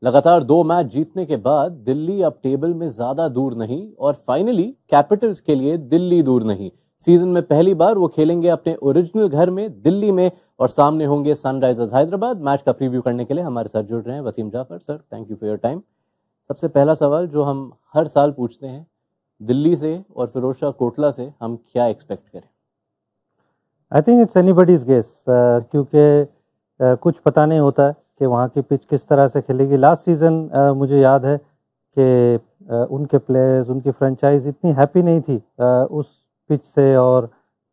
लगातार 2 मैच जीतने के बाद दिल्ली अब टेबल में ज्यादा दूर नहीं और फाइनली कैपिटल्स के लिए दिल्ली दूर नहीं। सीजन में पहली बार वो खेलेंगे अपने ओरिजिनल घर में दिल्ली में और सामने होंगे सनराइजर्स हैदराबाद। मैच का प्रीव्यू करने के लिए हमारे साथ जुड़ रहे हैं Wasim Jaffer. Sir, thank you for your time. सबसे पहला सवाल जो हम हर साल पूछते हैं, दिल्ली से और फिरोजशाह कोटला से हम क्या एक्सपेक्ट करें? I think it's anybody's guess, क्योंकि कुछ पता नहीं होता है कि वहाँ की पिच किस तरह से खेलेगी। लास्ट सीज़न मुझे याद है कि उनके प्लेयर्स, उनकी फ्रेंचाइज इतनी हैप्पी नहीं थी उस पिच से और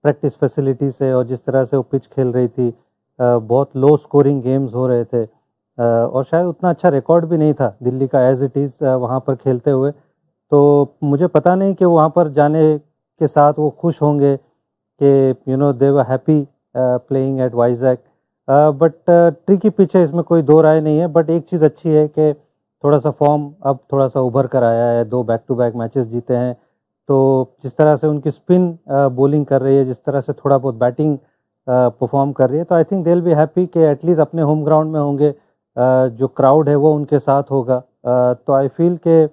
प्रैक्टिस फैसिलिटी से, और जिस तरह से वो पिच खेल रही थी। बहुत लो स्कोरिंग गेम्स हो रहे थे और शायद उतना अच्छा रिकॉर्ड भी नहीं था दिल्ली का एज इट इज़ वहाँ पर खेलते हुए। तो मुझे पता नहीं कि वहाँ पर जाने के साथ वो खुश होंगे कि they were happy playing at Vizag. But tricky pitch है, इसमें कोई दो राय नहीं है। बट एक चीज़ अच्छी है कि थोड़ा सा फॉर्म अब थोड़ा सा उभर कर आया है, 2 बैक टू बैक मैचेस जीते हैं। तो जिस तरह से उनकी स्पिन बॉलिंग कर रही है, जिस तरह से थोड़ा बहुत बैटिंग परफॉर्म कर रही है, तो I think they will be happy कि एटलीस्ट अपने होम ग्राउंड में होंगे, जो क्राउड है वो उनके साथ होगा। तो आई फील के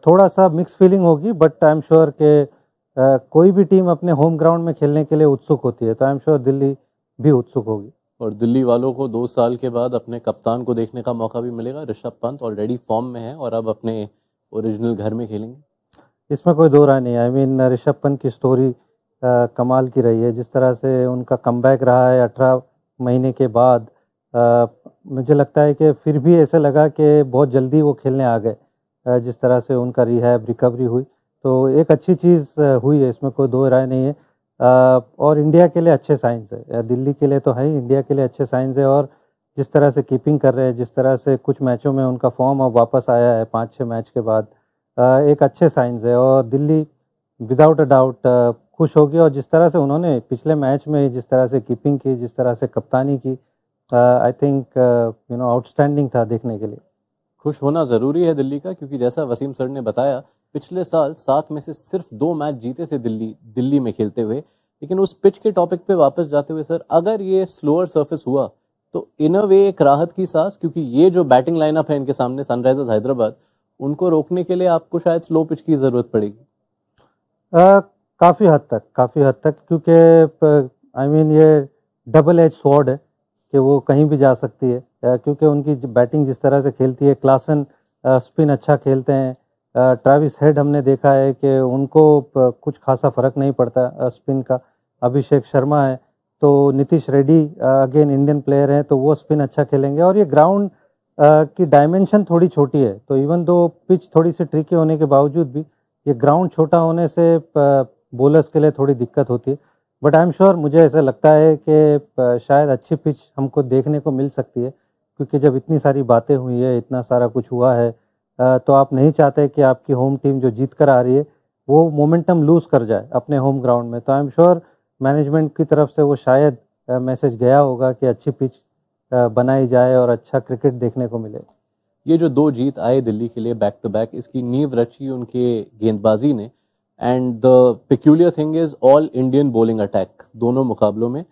थोड़ा सा मिक्स फीलिंग होगी, बट आई एम श्योर कि कोई भी टीम अपने होम ग्राउंड में खेलने के लिए उत्सुक होती है, तो आई एम श्योर दिल्ली भी उत्सुक होगी। और दिल्ली वालों को 2 साल के बाद अपने कप्तान को देखने का मौका भी मिलेगा। ऋषभ पंत ऑलरेडी फॉर्म में है और अब अपने ओरिजिनल घर में खेलेंगे। इसमें कोई दो राय नहीं है। आई मीन ऋषभ पंत की स्टोरी कमाल की रही है। जिस तरह से उनका कमबैक रहा है 18 महीने के बाद, मुझे लगता है कि फिर भी ऐसे लगा कि बहुत जल्दी वो खेलने आ गए। जिस तरह से उनका रिहैब रिकवरी हुई, तो एक अच्छी चीज़ हुई है, इसमें कोई दो राय नहीं है। और इंडिया के लिए अच्छे साइंस है, दिल्ली के लिए तो है ही, इंडिया के लिए अच्छे साइंस है। और जिस तरह से कीपिंग कर रहे हैं, जिस तरह से कुछ मैचों में उनका फॉर्म अब वापस आया है 5-6 मैच के बाद, एक अच्छे साइंस है। और दिल्ली विदाउट अ डाउट खुश होगी। और जिस तरह से उन्होंने पिछले मैच में जिस तरह से कीपिंग की, जिस तरह से कप्तानी की, आई थिंक आउटस्टैंडिंग था देखने के लिए। खुश होना ज़रूरी है दिल्ली का, क्योंकि जैसा वसीम सर ने बताया, पिछले साल 7 में से सिर्फ 2 मैच जीते थे दिल्ली में खेलते हुए। लेकिन उस पिच के टॉपिक पे वापस जाते हुए सर, अगर ये स्लोअर सरफेस हुआ तो इन अ वे एक राहत की सांस, क्योंकि ये जो बैटिंग लाइनअप है इनके सामने सनराइजर्स हैदराबाद, उनको रोकने के लिए आपको शायद स्लो पिच की ज़रूरत पड़ेगी। काफ़ी हद तक, क्योंकि आई मीन ये डबल एज स्वॉर्ड है कि वो कहीं भी जा सकती है। क्योंकि उनकी बैटिंग जिस तरह से खेलती है, क्लासन स्पिन अच्छा खेलते हैं। ट्रेविस हेड हमने देखा है कि उनको कुछ खासा फ़र्क नहीं पड़ता स्पिन का। अभिषेक शर्मा है, तो Nitish Reddy again Indian player हैं, तो वो स्पिन अच्छा खेलेंगे। और ये ग्राउंड की डायमेंशन थोड़ी छोटी है, तो इवन दो पिच थोड़ी सी ट्रिकी होने के बावजूद भी ये ग्राउंड छोटा होने से बॉलर्स के लिए थोड़ी दिक्कत होती है। बट आई एम श्योर, मुझे ऐसा लगता है कि शायद अच्छी पिच हमको देखने को मिल सकती है, क्योंकि जब इतनी सारी बातें हुई है, इतना सारा कुछ हुआ है, तो आप नहीं चाहते कि आपकी होम टीम जो जीत कर आ रही है वो मोमेंटम लूज़ कर जाए अपने होम ग्राउंड में। तो आई एम श्योर मैनेजमेंट की तरफ से वो शायद मैसेज गया होगा कि अच्छी पिच बनाई जाए और अच्छा क्रिकेट देखने को मिले। ये जो 2 जीत आए दिल्ली के लिए बैक टू बैक, इसकी नींव रची उनके गेंदबाजी ने। And the peculiar thing is all Indian bowling attack दोनों मुकाबलों में।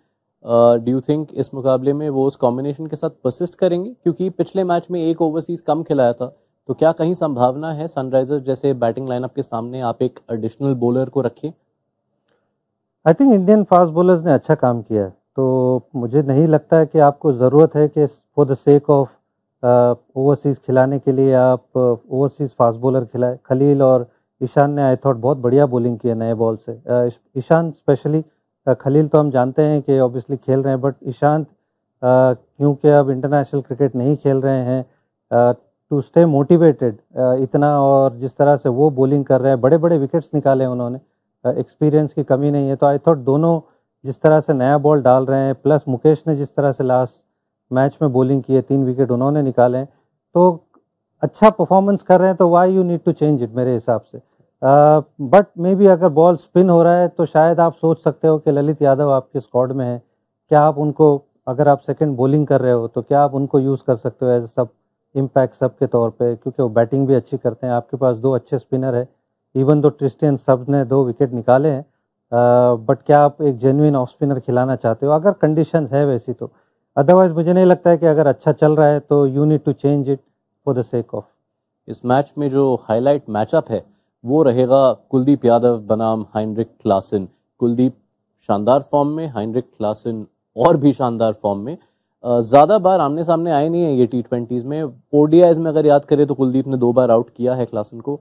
डू यू थिंक इस मुकाबले में वो उस कॉम्बिनेशन के साथ परसिस्ट करेंगे? क्योंकि पिछले मैच में एक ओवरसीज कम खिलाया था, तो क्या कहीं संभावना है सनराइजर्स जैसे बैटिंग लाइनअप के सामने आप एक एडिशनल बॉलर को रखें? I think Indian fast bowlers ने अच्छा काम किया है, तो मुझे नहीं लगता है कि आपको ज़रूरत है कि for the sake of overseas खिलाने के लिए आप ओवरसीज़ फास्ट बॉलर खिलाए। खलील और ईशान ने आई थॉट बहुत बढ़िया बॉलिंग की है नए बॉल से। ईशान स्पेशली, खलील तो हम जानते हैं कि ऑब्वियसली खेल रहे हैं, बट ईशांत क्योंकि अब इंटरनेशनल क्रिकेट नहीं खेल रहे हैं, टू स्टे मोटिवेटेड इतना, और जिस तरह से वो बॉलिंग कर रहे हैं, बड़े बड़े विकेट्स निकाले उन्होंने, एक्सपीरियंस की कमी नहीं है। तो आई थॉट दोनों जिस तरह से नया बॉल डाल रहे हैं, प्लस मुकेश ने जिस तरह से लास्ट मैच में बॉलिंग की है, 3 विकेट उन्होंने निकाले हैं, तो अच्छा परफॉर्मेंस कर रहे हैं। तो why you need to change it मेरे हिसाब से। बट मे बी अगर बॉल स्पिन हो रहा है तो शायद आप सोच सकते हो कि ललित यादव आपके स्क्वाड में है, क्या आप उनको, अगर आप सेकंड बॉलिंग कर रहे हो तो क्या आप उनको यूज़ कर सकते हो एज सब इम्पैक्ट सब के तौर पे, क्योंकि वो बैटिंग भी अच्छी करते हैं। आपके पास 2 अच्छे स्पिनर है, इवन दो ट्रिस्टियन सब ने 2 विकेट निकाले हैं, बट क्या आप एक जेन्युइन ऑफ स्पिनर खिलाना चाहते हो अगर कंडीशंस है वैसी? तो अदरवाइज मुझे नहीं लगता है कि अगर अच्छा चल रहा है तो you need to change it for the sake of. इस मैच में जो हाईलाइट मैचअप है वो रहेगा कुलदीप यादव बनाम हाइनरिक क्लासन। कुलदीप शानदार फॉर्म में, हाइनरिक क्लासन और भी शानदार फॉर्म में। ज़्यादा बार आमने सामने आए नहीं है ये T20s में। ओडीआईज में अगर याद करें तो कुलदीप ने 2 बार आउट किया है क्लासन को।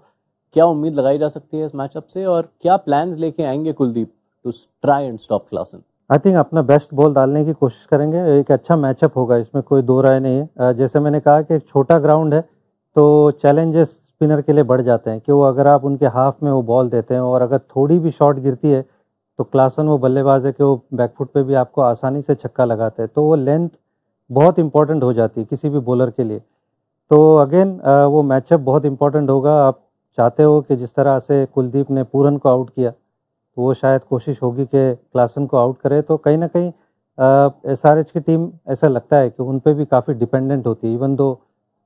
क्या उम्मीद लगाई जा सकती है इस मैचअप से और क्या प्लान्स लेके आएंगे Kuldeep to try and stop Klaasen? I think अपना बेस्ट बॉल डालने की कोशिश करेंगे। एक अच्छा मैचअप होगा, इसमें कोई दो राय नहीं है। जैसे मैंने कहा कि एक छोटा ग्राउंड है तो चैलेंजेस स्पिनर के लिए बढ़ जाते हैं कि वो अगर आप उनके हाफ में वो बॉल देते हैं और अगर थोड़ी भी शॉट गिरती है तो क्लासन वो बल्लेबाज है कि वो बैकफुट पे भी आपको आसानी से छक्का लगाते हैं। तो वो लेंथ बहुत इंपॉर्टेंट हो जाती है किसी भी बॉलर के लिए। तो अगेन वो मैचअप बहुत इंपॉर्टेंट होगा। आप चाहते हो कि जिस तरह से कुलदीप ने पूरन को आउट किया तो वो शायद कोशिश होगी कि क्लासन को आउट करे। तो कहीं ना कहीं SRH की टीम ऐसा लगता है कि उन पे भी काफ़ी डिपेंडेंट होती है। इवन दो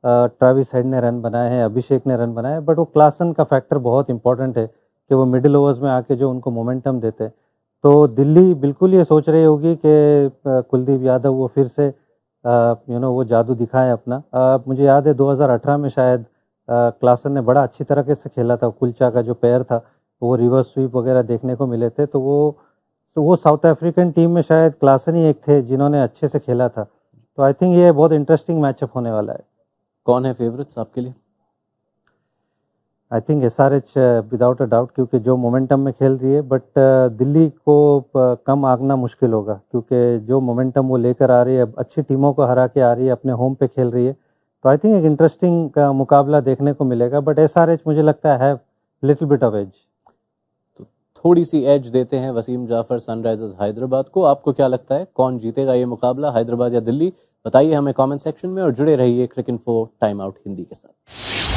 ट्रेविस हेड ने रन बनाए हैं, अभिषेक ने रन बनाए, बट वो क्लासन का फैक्टर बहुत इंपॉर्टेंट है कि वो मिडिल ओवर्स में आके जो उनको मोमेंटम देते हैं। तो दिल्ली बिल्कुल ये सोच रही होगी कि कुलदीप यादव वो फिर से वो जादू दिखाएं अपना। मुझे याद है 2018 में शायद क्लासन ने बड़ा अच्छी तरीके से खेला था। कुलचा का जो पैर था वो रिवर्स स्वीप वगैरह देखने को मिले थे। तो वो साउथ अफ्रीकन टीम में शायद क्लासन ही एक थे जिन्होंने अच्छे से खेला था। तो आई थिंक ये बहुत इंटरेस्टिंग मैचअप होने वाला है। कौन है फेवरेट्स आपके लिए? I think SRH without a doubt, क्योंकि जो मोमेंटम में खेल रही है। बट दिल्ली को कम आंकना मुश्किल होगा क्योंकि जो मोमेंटम वो लेकर आ रही है, अच्छी टीमों को हरा के आ रही है, अपने होम पे खेल रही है। तो आई थिंक एक इंटरेस्टिंग मुकाबला देखने को मिलेगा। बट SRH मुझे लगता है लिटिल बिट ऑफ एज। तो थोड़ी सी एज देते हैं वसीम जाफर सनराइजर्स हैदराबाद को। आपको क्या लगता है कौन जीतेगा ये मुकाबला, हैदराबाद या दिल्ली? बताइए हमें कमेंट सेक्शन में और जुड़े रहिए क्रिक इन्फो टाइम आउट हिंदी के साथ।